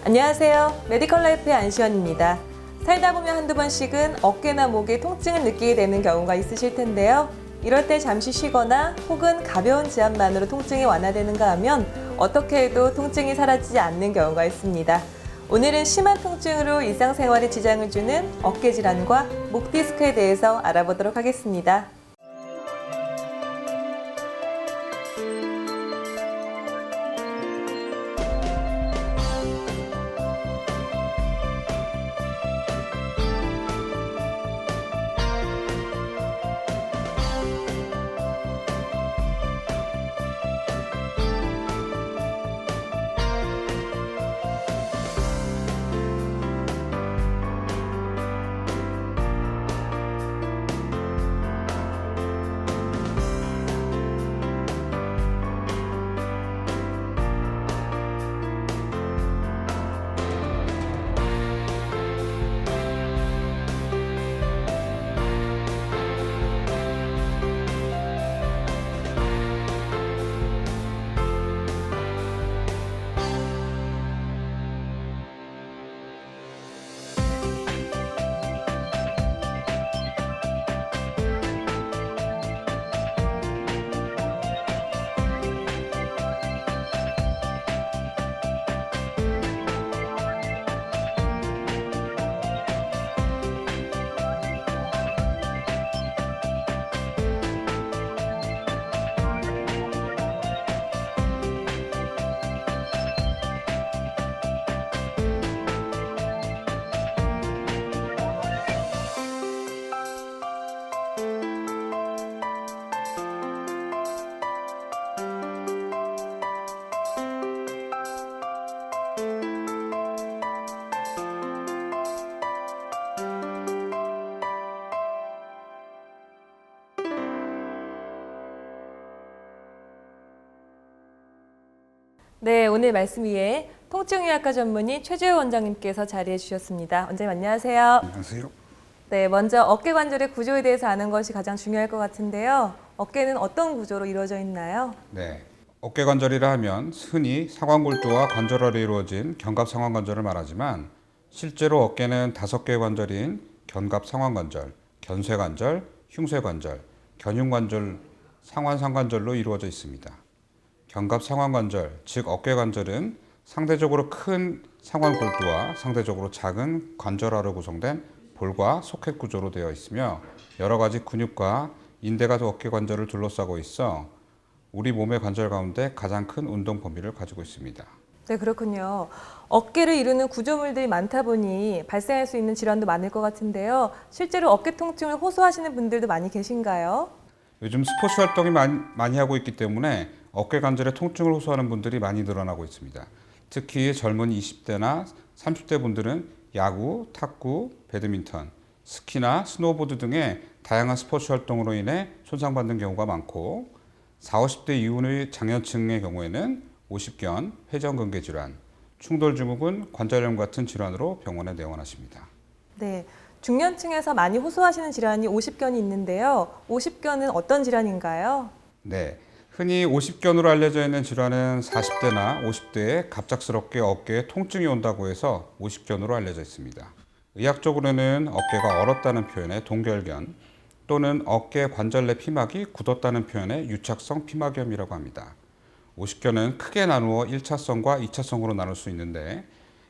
안녕하세요. 메디컬 라이프의 안시원입니다. 살다 보면 한두 번씩은 어깨나 목에 통증을 느끼게 되는 경우가 있으실 텐데요. 이럴 때 잠시 쉬거나 혹은 가벼운 지압만으로 통증이 완화되는가 하면 어떻게 해도 통증이 사라지지 않는 경우가 있습니다. 오늘은 심한 통증으로 일상생활에 지장을 주는 어깨 질환과 목 디스크에 대해서 알아보도록 하겠습니다. 네, 오늘 말씀 위에 통증의학과 전문의 최재호 원장님께서 자리해 주셨습니다. 원장님 안녕하세요. 안녕하세요. 네, 먼저 어깨 관절의 구조에 대해서 아는 것이 가장 중요할 것 같은데요. 어깨는 어떤 구조로 이루어져 있나요? 네, 어깨 관절이라 하면 흔히 상완골두와 관절하로 이루어진 견갑 상완관절을 말하지만 실제로 어깨는 5개의 관절인 견갑 상완관절, 견쇄관절, 흉쇄관절, 견흉관절, 상완상관절로 이루어져 있습니다. 견갑 상완관절, 즉 어깨 관절은 상대적으로 큰 상완골두와 상대적으로 작은 관절하로 구성된 볼과 소켓 구조로 되어 있으며 여러 가지 근육과 인대가 어깨 관절을 둘러싸고 있어 우리 몸의 관절 가운데 가장 큰 운동 범위를 가지고 있습니다. 네, 그렇군요. 어깨를 이루는 구조물들이 많다 보니 발생할 수 있는 질환도 많을 것 같은데요. 실제로 어깨 통증을 호소하시는 분들도 많이 계신가요? 요즘 스포츠 활동이 많이 하고 있기 때문에 어깨 관절의 통증을 호소하는 분들이 많이 늘어나고 있습니다. 특히 젊은 20대나 30대 분들은 야구, 탁구, 배드민턴, 스키나 스노보드 등의 다양한 스포츠 활동으로 인해 손상받는 경우가 많고 40, 50대 이후의 장년층의 경우에는 오십견, 회전근개 질환, 충돌증후군, 관절염 같은 질환으로 병원에 내원하십니다. 네, 중년층에서 많이 호소하시는 질환이 오십견이 있는데요. 오십견은 어떤 질환인가요? 네, 흔히 오십견으로 알려져 있는 질환은 40대나 50대에 갑작스럽게 어깨에 통증이 온다고 해서 오십견으로 알려져 있습니다. 의학적으로는 어깨가 얼었다는 표현의 동결견 또는 어깨 관절 내 피막이 굳었다는 표현의 유착성 피막염이라고 합니다. 오십견은 크게 나누어 1차성과 2차성으로 나눌 수 있는데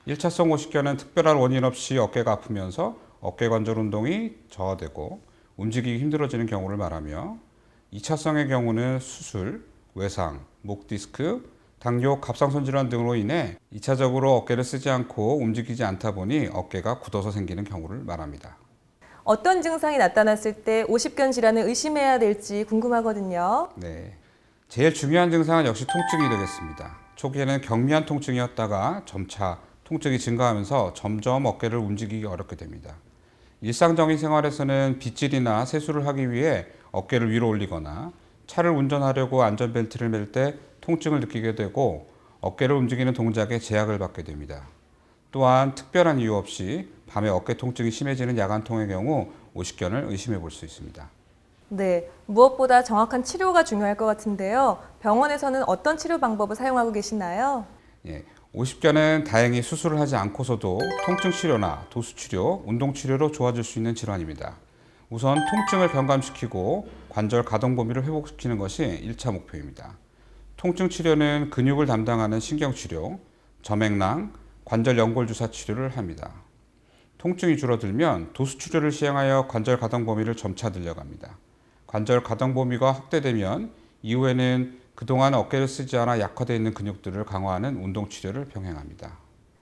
1차성 오십견은 특별한 원인 없이 어깨가 아프면서 어깨 관절 운동이 저하되고 움직이기 힘들어지는 경우를 말하며 2차성의 경우는 수술, 외상, 목 디스크, 당뇨, 갑상선 질환 등으로 인해 2차적으로 어깨를 쓰지 않고 움직이지 않다 보니 어깨가 굳어서 생기는 경우를 말합니다. 어떤 증상이 나타났을 때 오십견 질환을 의심해야 될지 궁금하거든요. 네, 제일 중요한 증상은 역시 통증이 되겠습니다. 초기에는 경미한 통증이었다가 점차 통증이 증가하면서 점점 어깨를 움직이기 어렵게 됩니다. 일상적인 생활에서는 빗질이나 세수를 하기 위해 어깨를 위로 올리거나 차를 운전하려고 안전벨트를 맬 때 통증을 느끼게 되고 어깨를 움직이는 동작에 제약을 받게 됩니다. 또한 특별한 이유 없이 밤에 어깨 통증이 심해지는 야간통의 경우 오십견을 의심해 볼 수 있습니다. 네, 무엇보다 정확한 치료가 중요할 것 같은데요. 병원에서는 어떤 치료 방법을 사용하고 계시나요? 예, 50견은 다행히 수술을 하지 않고서도 통증 치료나 도수 치료, 운동 치료로 좋아질 수 있는 질환입니다. 우선 통증을 경감시키고 관절 가동 범위를 회복시키는 것이 1차 목표입니다. 통증 치료는 근육을 담당하는 신경치료, 점액낭, 관절 연골 주사 치료를 합니다. 통증이 줄어들면 도수 치료를 시행하여 관절 가동 범위를 점차 늘려갑니다. 관절 가동 범위가 확대되면 이후에는 그동안 어깨를 쓰지 않아 약화되어 있는 근육들을 강화하는 운동 치료를 병행합니다.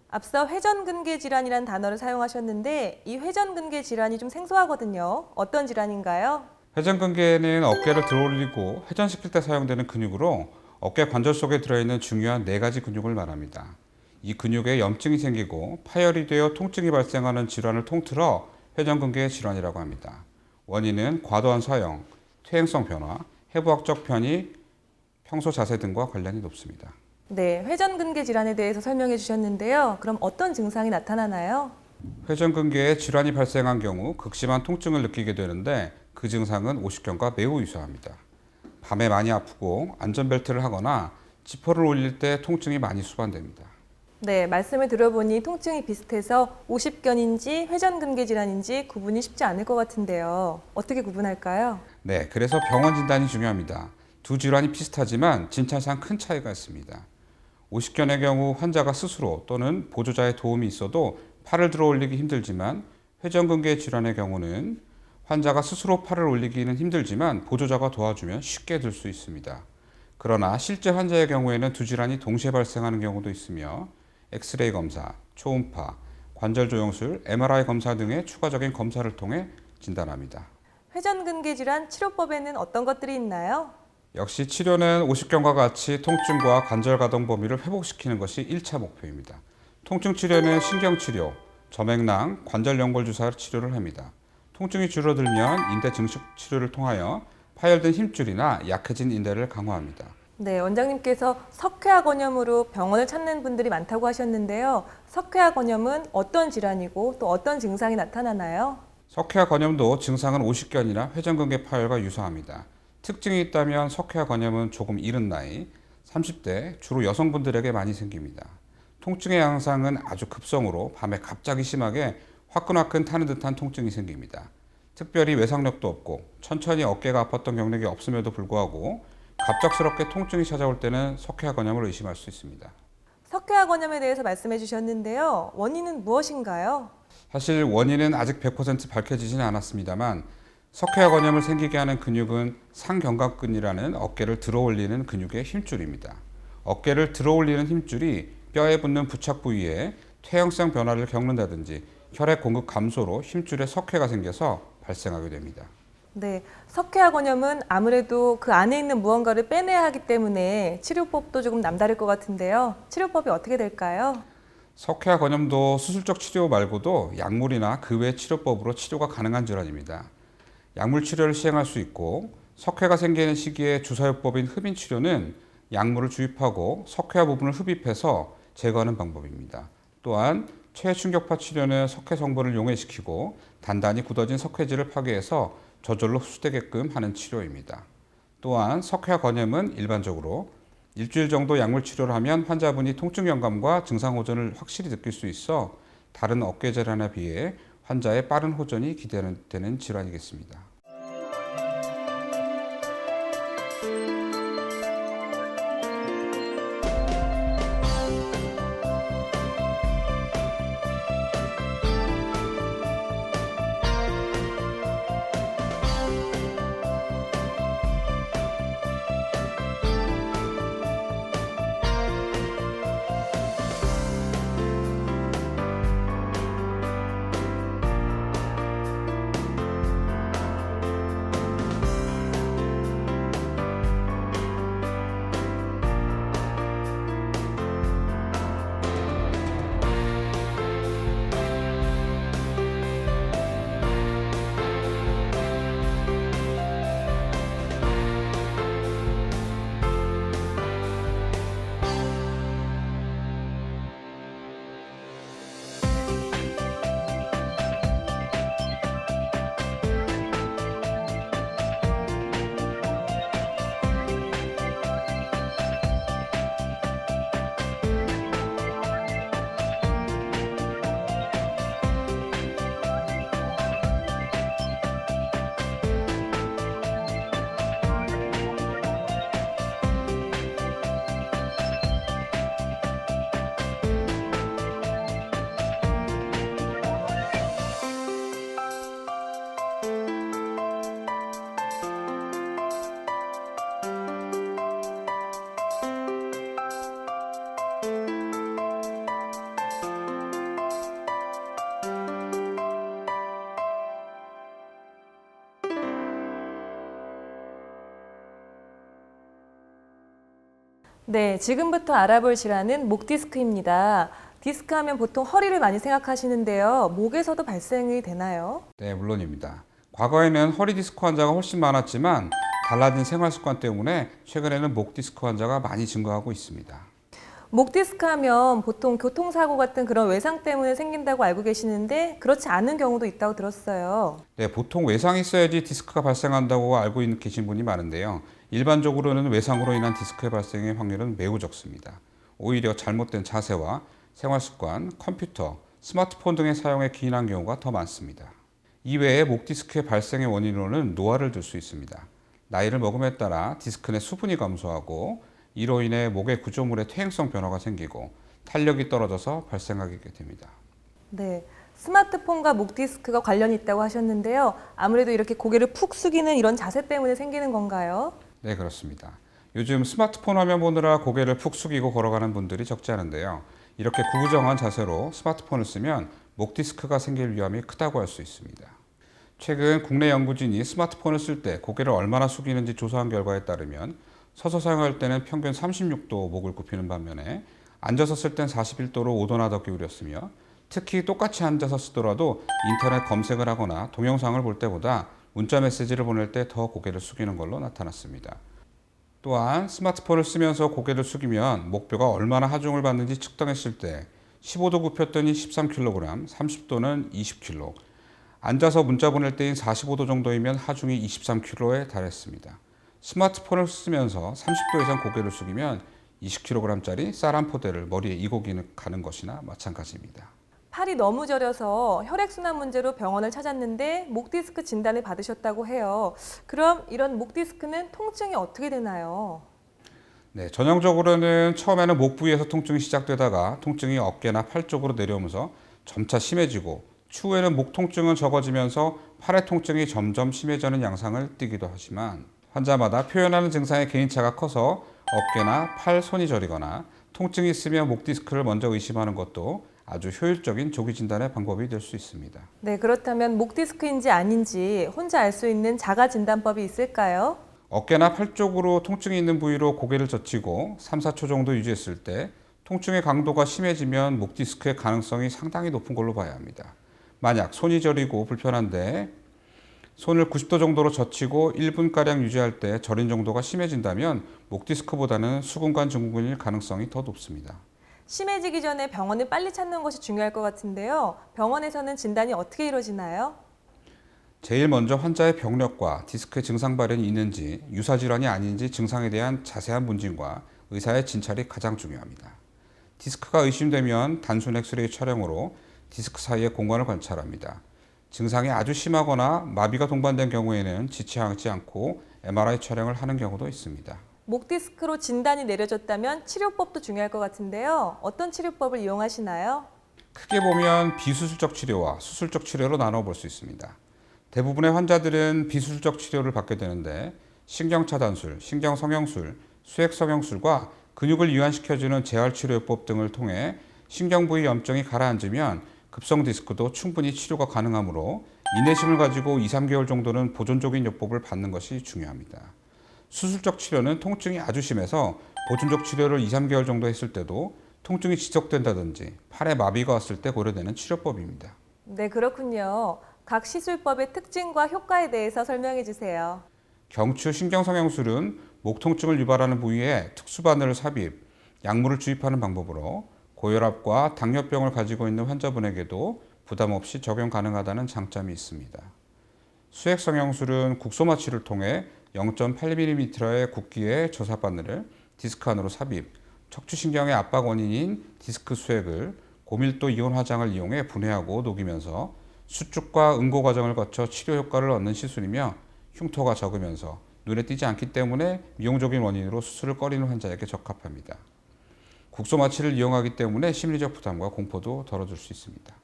앞서 회전근개 질환이라는 단어를 사용하셨는데 이 회전근개 질환이 좀 생소하거든요. 어떤 질환인가요? 회전근개는 어깨를 들어올리고 회전시킬 때 사용되는 근육으로 어깨 관절 속에 들어있는 중요한 4가지 근육을 말합니다. 이 근육에 염증이 생기고 파열이 되어 통증이 발생하는 질환을 통틀어 회전근개 질환이라고 합니다. 원인은 과도한 사용, 퇴행성 변화, 해부학적 편의, 평소 자세 등과 관련이 높습니다. 네, 회전근개 질환에 대해서 설명해 주셨는데요. 그럼 어떤 증상이 나타나나요? 회전근개에 질환이 발생한 경우 극심한 통증을 느끼게 되는데 그 증상은 50견과 매우 유사합니다. 밤에 많이 아프고 안전벨트를 하거나 지퍼를 올릴 때 통증이 많이 수반됩니다. 네, 말씀을 들어보니 통증이 비슷해서 50견인지 회전근개 질환인지 구분이 쉽지 않을 것 같은데요. 어떻게 구분할까요? 네, 그래서 병원 진단이 중요합니다. 두 질환이 비슷하지만 진찰상 큰 차이가 있습니다. 50견의 경우 환자가 스스로 또는 보조자의 도움이 있어도 팔을 들어 올리기 힘들지만 회전근개 질환의 경우는 환자가 스스로 팔을 올리기는 힘들지만 보조자가 도와주면 쉽게 들 수 있습니다. 그러나 실제 환자의 경우에는 두 질환이 동시에 발생하는 경우도 있으며 엑스레이 검사, 초음파, 관절 조영술, MRI 검사 등의 추가적인 검사를 통해 진단합니다. 회전근개 질환 치료법에는 어떤 것들이 있나요? 역시 치료는 50견과 같이 통증과 관절 가동 범위를 회복시키는 것이 1차 목표입니다. 통증 치료는 신경치료, 점액낭, 관절 연골 주사 치료를 합니다. 통증이 줄어들면 인대 증식 치료를 통하여 파열된 힘줄이나 약해진 인대를 강화합니다. 네, 원장님께서 석회화 건염으로 병원을 찾는 분들이 많다고 하셨는데요. 석회화 건염은 어떤 질환이고 또 어떤 증상이 나타나나요? 석회화 건염도 증상은 50견이나 회전근개 파열과 유사합니다. 특징이 있다면 석회화 건염은 조금 이른 나이, 30대, 주로 여성분들에게 많이 생깁니다. 통증의 양상은 아주 급성으로 밤에 갑자기 심하게 화끈화끈 타는 듯한 통증이 생깁니다. 특별히 외상력도 없고 천천히 어깨가 아팠던 경력이 없음에도 불구하고 갑작스럽게 통증이 찾아올 때는 석회화 건염을 의심할 수 있습니다. 석회화 건염에 대해서 말씀해 주셨는데요. 원인은 무엇인가요? 사실 원인은 아직 100% 밝혀지지는 않았습니다만 석회화 건염을 생기게 하는 근육은 상견갑근이라는 어깨를 들어 올리는 근육의 힘줄입니다. 어깨를 들어 올리는 힘줄이 뼈에 붙는 부착 부위에 퇴행성 변화를 겪는다든지 혈액 공급 감소로 힘줄에 석회가 생겨서 발생하게 됩니다. 네, 석회화 건염은 아무래도 그 안에 있는 무언가를 빼내야 하기 때문에 치료법도 조금 남다를 것 같은데요. 치료법이 어떻게 될까요? 석회화 건염도 수술적 치료 말고도 약물이나 그 외 치료법으로 치료가 가능한 질환입니다. 약물 치료를 시행할 수 있고 석회가 생기는 시기에 주사요법인 흡인 치료는 약물을 주입하고 석회화 부분을 흡입해서 제거하는 방법입니다. 또한 최충격파 치료는 석회 성분을 용해시키고 단단히 굳어진 석회질을 파괴해서 저절로 흡수되게끔 하는 치료입니다. 또한 석회화 건염은 일반적으로 일주일 정도 약물 치료를 하면 환자분이 통증 경감과 증상 호전을 확실히 느낄 수 있어 다른 어깨 질환에 비해 환자의 빠른 호전이 기대되는 질환이겠습니다. 네, 지금부터 알아볼 질환은 목 디스크입니다. 디스크 하면 보통 허리를 많이 생각하시는데요. 목에서도 발생이 되나요? 네, 물론입니다. 과거에는 허리 디스크 환자가 훨씬 많았지만 달라진 생활 습관 때문에 최근에는 목 디스크 환자가 많이 증가하고 있습니다. 목 디스크 하면 보통 교통사고 같은 그런 외상 때문에 생긴다고 알고 계시는데 그렇지 않은 경우도 있다고 들었어요. 네, 보통 외상이 있어야지 디스크가 발생한다고 알고 계신 분이 많은데요. 일반적으로는 외상으로 인한 디스크의 발생의 확률은 매우 적습니다. 오히려 잘못된 자세와 생활 습관, 컴퓨터, 스마트폰 등의 사용에 기인한 경우가 더 많습니다. 이외에 목 디스크의 발생의 원인으로는 노화를 들 수 있습니다. 나이를 먹음에 따라 디스크 내 수분이 감소하고 이로 인해 목의 구조물의 퇴행성 변화가 생기고 탄력이 떨어져서 발생하게 됩니다. 네, 스마트폰과 목 디스크가 관련이 있다고 하셨는데요. 아무래도 이렇게 고개를 푹 숙이는 이런 자세 때문에 생기는 건가요? 네, 그렇습니다. 요즘 스마트폰 화면 보느라 고개를 푹 숙이고 걸어가는 분들이 적지 않은데요. 이렇게 구부정한 자세로 스마트폰을 쓰면 목 디스크가 생길 위험이 크다고 할 수 있습니다. 최근 국내 연구진이 스마트폰을 쓸 때 고개를 얼마나 숙이는지 조사한 결과에 따르면 서서 사용할 때는 평균 36도 목을 굽히는 반면에 앉아서 쓸 땐 41도로 5도나 더 기울였으며 특히 똑같이 앉아서 쓰더라도 인터넷 검색을 하거나 동영상을 볼 때보다 문자 메시지를 보낼 때 더 고개를 숙이는 걸로 나타났습니다. 또한 스마트폰을 쓰면서 고개를 숙이면 목뼈가 얼마나 하중을 받는지 측정했을 때 15도 굽혔더니 13kg, 30도는 20kg, 앉아서 문자 보낼 때인 45도 정도이면 하중이 23kg에 달했습니다. 스마트폰을 쓰면서 30도 이상 고개를 숙이면 20kg짜리 쌀 한 포대를 머리에 이고 가는 것이나 마찬가지입니다. 팔이 너무 저려서 혈액순환 문제로 병원을 찾았는데 목 디스크 진단을 받으셨다고 해요. 그럼 이런 목 디스크는 통증이 어떻게 되나요? 네, 전형적으로는 처음에는 목 부위에서 통증이 시작되다가 통증이 어깨나 팔 쪽으로 내려오면서 점차 심해지고 추후에는 목 통증은 적어지면서 팔의 통증이 점점 심해지는 양상을 띠기도 하지만 환자마다 표현하는 증상의 개인차가 커서 어깨나 팔, 손이 저리거나 통증이 있으면 목 디스크를 먼저 의심하는 것도 아주 효율적인 조기 진단의 방법이 될 수 있습니다. 네, 그렇다면 목 디스크인지 아닌지 혼자 알 수 있는 자가 진단법이 있을까요? 어깨나 팔 쪽으로 통증이 있는 부위로 고개를 젖히고 3, 4초 정도 유지했을 때 통증의 강도가 심해지면 목 디스크의 가능성이 상당히 높은 걸로 봐야 합니다. 만약 손이 저리고 불편한데 손을 90도 정도로 젖히고 1분가량 유지할 때 저린 정도가 심해진다면 목 디스크보다는 수근관 증후군일 가능성이 더 높습니다. 심해지기 전에 병원을 빨리 찾는 것이 중요할 것 같은데요. 병원에서는 진단이 어떻게 이루어지나요? 제일 먼저 환자의 병력과 디스크의 증상 발현이 있는지, 유사 질환이 아닌지 증상에 대한 자세한 문진과 의사의 진찰이 가장 중요합니다. 디스크가 의심되면 단순 엑스레이 촬영으로 디스크 사이의 공간을 관찰합니다. 증상이 아주 심하거나 마비가 동반된 경우에는 지체하지 않고 MRI 촬영을 하는 경우도 있습니다. 목 디스크로 진단이 내려졌다면 치료법도 중요할 것 같은데요. 어떤 치료법을 이용하시나요? 크게 보면 비수술적 치료와 수술적 치료로 나눠 볼 수 있습니다. 대부분의 환자들은 비수술적 치료를 받게 되는데 신경차단술, 신경성형술, 수액성형술과 근육을 이완시켜주는 재활치료요법 등을 통해 신경 부위 염증이 가라앉으면 급성 디스크도 충분히 치료가 가능하므로 인내심을 가지고 2, 3개월 정도는 보존적인 요법을 받는 것이 중요합니다. 수술적 치료는 통증이 아주 심해서 보존적 치료를 2, 3개월 정도 했을 때도 통증이 지속된다든지 팔에 마비가 왔을 때 고려되는 치료법입니다. 네, 그렇군요. 각 시술법의 특징과 효과에 대해서 설명해 주세요. 경추 신경성형술은 목 통증을 유발하는 부위에 특수바늘을 삽입, 약물을 주입하는 방법으로 고혈압과 당뇨병을 가지고 있는 환자분에게도 부담 없이 적용 가능하다는 장점이 있습니다. 수액성형술은 국소마취를 통해 0.8mm의 굵기의 저삽바늘을 디스크 안으로 삽입, 척추신경의 압박 원인인 디스크 수액을 고밀도 이온 화장을 이용해 분해하고 녹이면서 수축과 응고 과정을 거쳐 치료 효과를 얻는 시술이며 흉터가 적으면서 눈에 띄지 않기 때문에 미용적인 원인으로 수술을 꺼리는 환자에게 적합합니다. 국소마취를 이용하기 때문에 심리적 부담과 공포도 덜어줄 수 있습니다.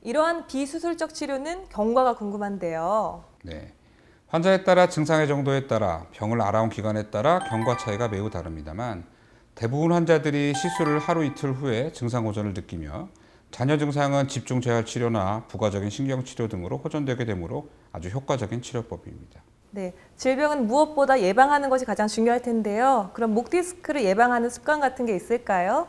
이러한 비수술적 치료는 경과가 궁금한데요. 네, 환자에 따라 증상의 정도에 따라 병을 알아온 기간에 따라 경과 차이가 매우 다릅니다만 대부분 환자들이 시술을 하루 이틀 후에 증상 호전을 느끼며 잔여 증상은 집중 재활 치료나 부가적인 신경 치료 등으로 호전되게 되므로 아주 효과적인 치료법입니다. 네, 질병은 무엇보다 예방하는 것이 가장 중요할 텐데요. 그럼 목 디스크를 예방하는 습관 같은 게 있을까요?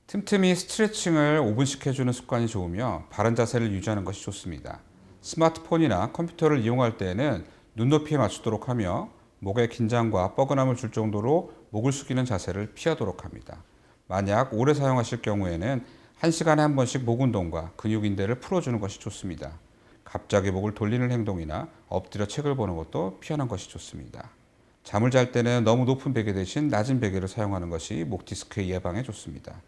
틈틈이 스트레칭을 5분씩 해주는 습관이 좋으며 바른 자세를 유지하는 것이 좋습니다. 스마트폰이나 컴퓨터를 이용할 때에는 눈높이에 맞추도록 하며 목에 긴장과 뻐근함을 줄 정도로 목을 숙이는 자세를 피하도록 합니다. 만약 오래 사용하실 경우에는 1시간에 한 번씩 목 운동과 근육 인대를 풀어주는 것이 좋습니다. 갑자기 목을 돌리는 행동이나 엎드려 책을 보는 것도 피하는 것이 좋습니다. 잠을 잘 때는 너무 높은 베개 대신 낮은 베개를 사용하는 것이 목 디스크 예방에 좋습니다.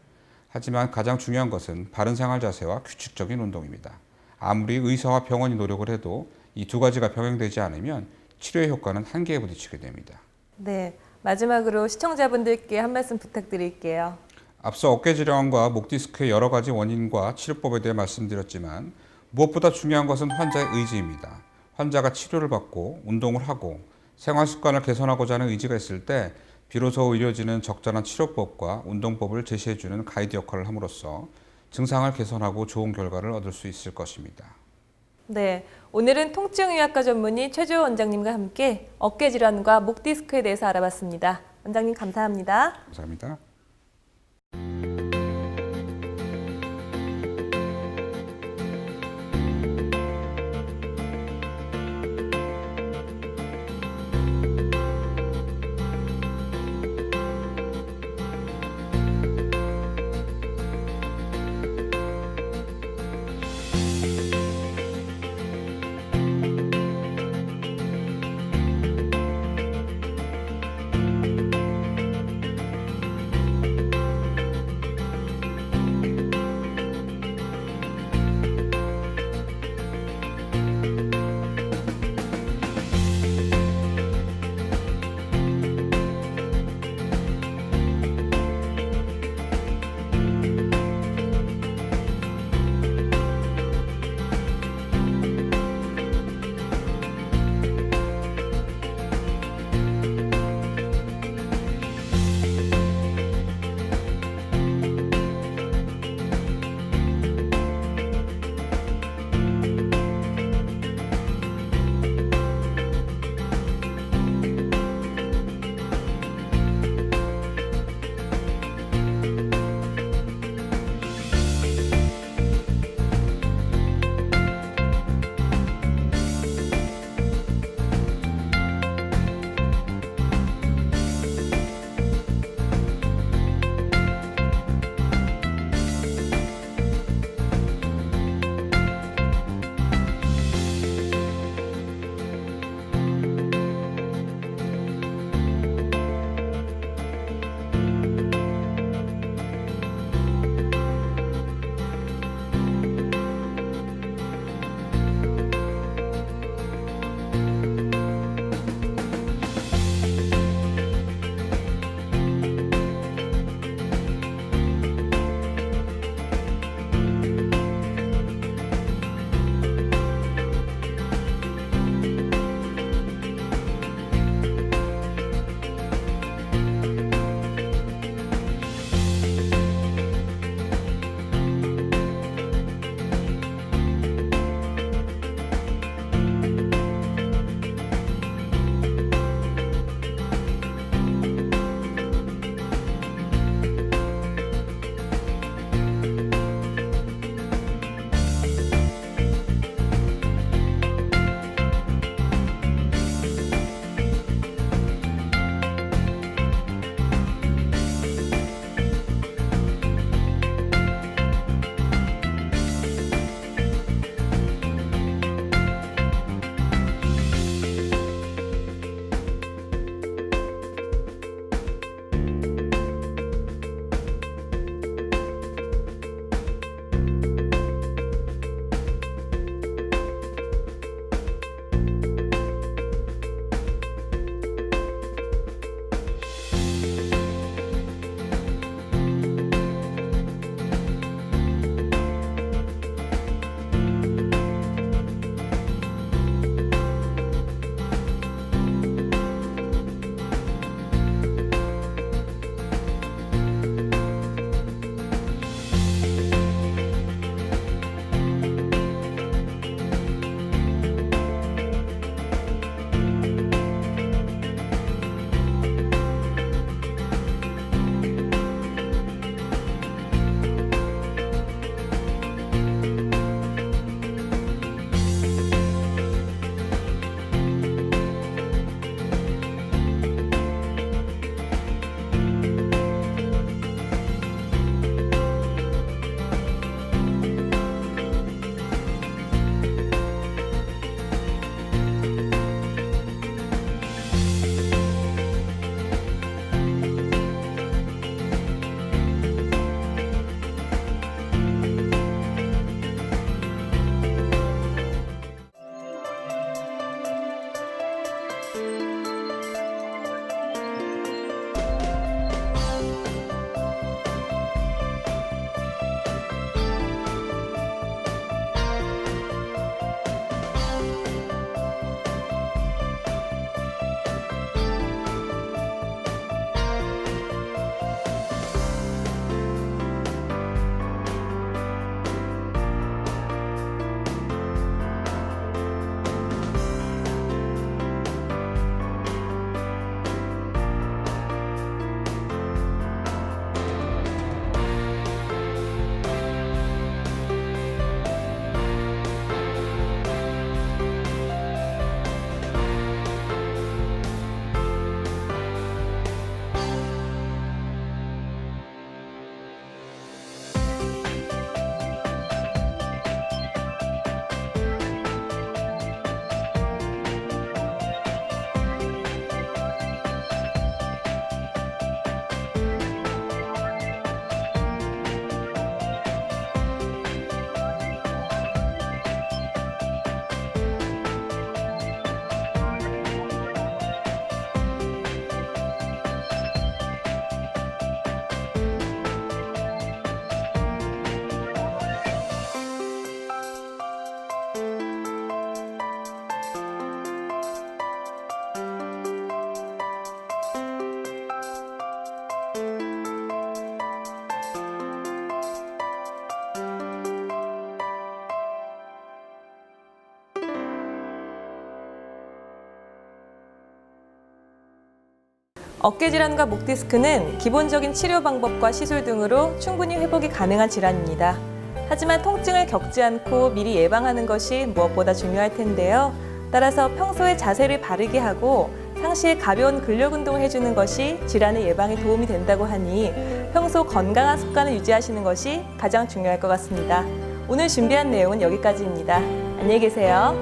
하지만 가장 중요한 것은 바른 생활 자세와 규칙적인 운동입니다. 아무리 의사와 병원이 노력을 해도 이 두 가지가 병행되지 않으면 치료의 효과는 한계에 부딪히게 됩니다. 네, 마지막으로 시청자분들께 한 말씀 부탁드릴게요. 앞서 어깨 질환과 목 디스크의 여러 가지 원인과 치료법에 대해 말씀드렸지만 무엇보다 중요한 것은 환자의 의지입니다. 환자가 치료를 받고 운동을 하고 생활 습관을 개선하고자 하는 의지가 있을 때 비로소 의료진은 적절한 치료법과 운동법을 제시해주는 가이드 역할을 함으로써 증상을 개선하고 좋은 결과를 얻을 수 있을 것입니다. 네, 오늘은 통증의학과 전문의 최주호 원장님과 함께 어깨 질환과 목 디스크에 대해서 알아봤습니다. 원장님 감사합니다. 감사합니다. 어깨 질환과 목 디스크는 기본적인 치료 방법과 시술 등으로 충분히 회복이 가능한 질환입니다. 하지만 통증을 겪지 않고 미리 예방하는 것이 무엇보다 중요할 텐데요. 따라서 평소에 자세를 바르게 하고 상시에 가벼운 근력 운동을 해주는 것이 질환의 예방에 도움이 된다고 하니 평소 건강한 습관을 유지하시는 것이 가장 중요할 것 같습니다. 오늘 준비한 내용은 여기까지입니다. 안녕히 계세요.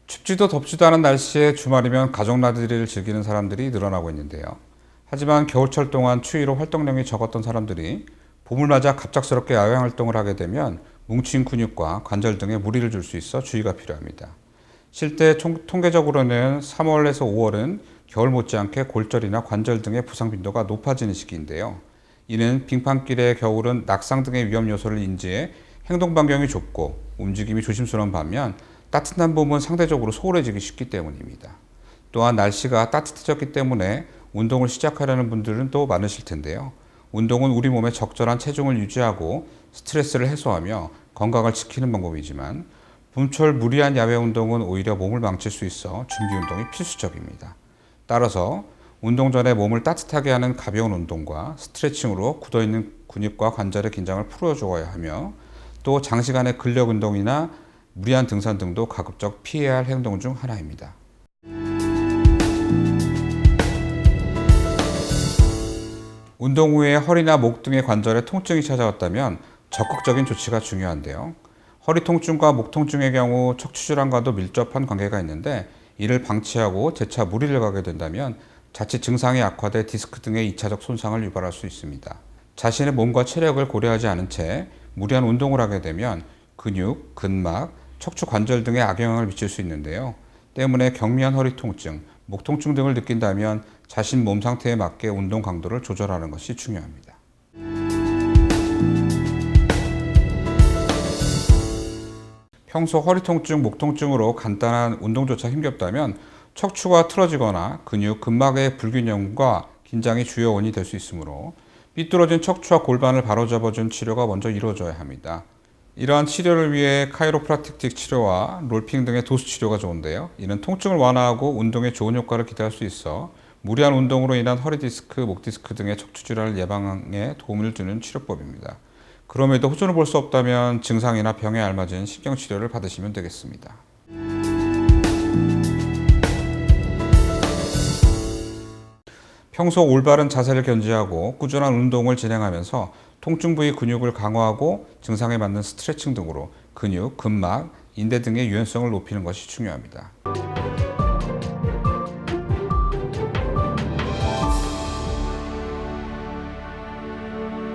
춥지도 덥지도 않은 날씨에 주말이면 가족 나들이를 즐기는 사람들이 늘어나고 있는데요. 하지만 겨울철 동안 추위로 활동량이 적었던 사람들이 봄을 맞아 갑작스럽게 야외 활동을 하게 되면 뭉친 근육과 관절 등에 무리를 줄 수 있어 주의가 필요합니다. 실제 통계적으로는 3월에서 5월은 겨울 못지않게 골절이나 관절 등의 부상 빈도가 높아지는 시기인데요. 이는 빙판길의 겨울은 낙상 등의 위험 요소를 인지해 행동 반경이 좁고 움직임이 조심스러운 반면 따뜻한 봄은 상대적으로 소홀해지기 쉽기 때문입니다. 또한 날씨가 따뜻해졌기 때문에 운동을 시작하려는 분들은 또 많으실 텐데요. 운동은 우리 몸의 적절한 체중을 유지하고 스트레스를 해소하며 건강을 지키는 방법이지만 봄철 무리한 야외 운동은 오히려 몸을 망칠 수 있어 준비 운동이 필수적입니다. 따라서 운동 전에 몸을 따뜻하게 하는 가벼운 운동과 스트레칭으로 굳어있는 근육과 관절의 긴장을 풀어주어야 하며 또 장시간의 근력 운동이나 무리한 등산 등도 가급적 피해야 할 행동 중 하나입니다. 운동 후에 허리나 목 등의 관절에 통증이 찾아왔다면 적극적인 조치가 중요한데요. 허리 통증과 목 통증의 경우 척추 질환과도 밀접한 관계가 있는데 이를 방치하고 재차 무리를 가게 된다면 자칫 증상이 악화돼 디스크 등의 2차적 손상을 유발할 수 있습니다. 자신의 몸과 체력을 고려하지 않은 채 무리한 운동을 하게 되면 근육, 근막, 척추 관절 등에 악영향을 미칠 수 있는데요. 때문에 경미한 허리 통증, 목 통증 등을 느낀다면 자신 몸 상태에 맞게 운동 강도를 조절하는 것이 중요합니다. 평소 허리 통증, 목 통증으로 간단한 운동조차 힘겹다면 척추가 틀어지거나 근육, 근막의 불균형과 긴장이 주요 원인이 될 수 있으므로 삐뚤어진 척추와 골반을 바로잡아준 치료가 먼저 이루어져야 합니다. 이러한 치료를 위해 카이로프라틱틱 치료와 롤핑 등의 도수 치료가 좋은데요. 이는 통증을 완화하고 운동에 좋은 효과를 기대할 수 있어 무리한 운동으로 인한 허리 디스크, 목 디스크 등의 척추 질환을 예방에 도움을 주는 치료법입니다. 그럼에도 호전을 볼 수 없다면 증상이나 병에 알맞은 신경치료를 받으시면 되겠습니다. 평소 올바른 자세를 견지하고 꾸준한 운동을 진행하면서 통증 부위 근육을 강화하고 증상에 맞는 스트레칭 등으로 근육, 근막, 인대 등의 유연성을 높이는 것이 중요합니다.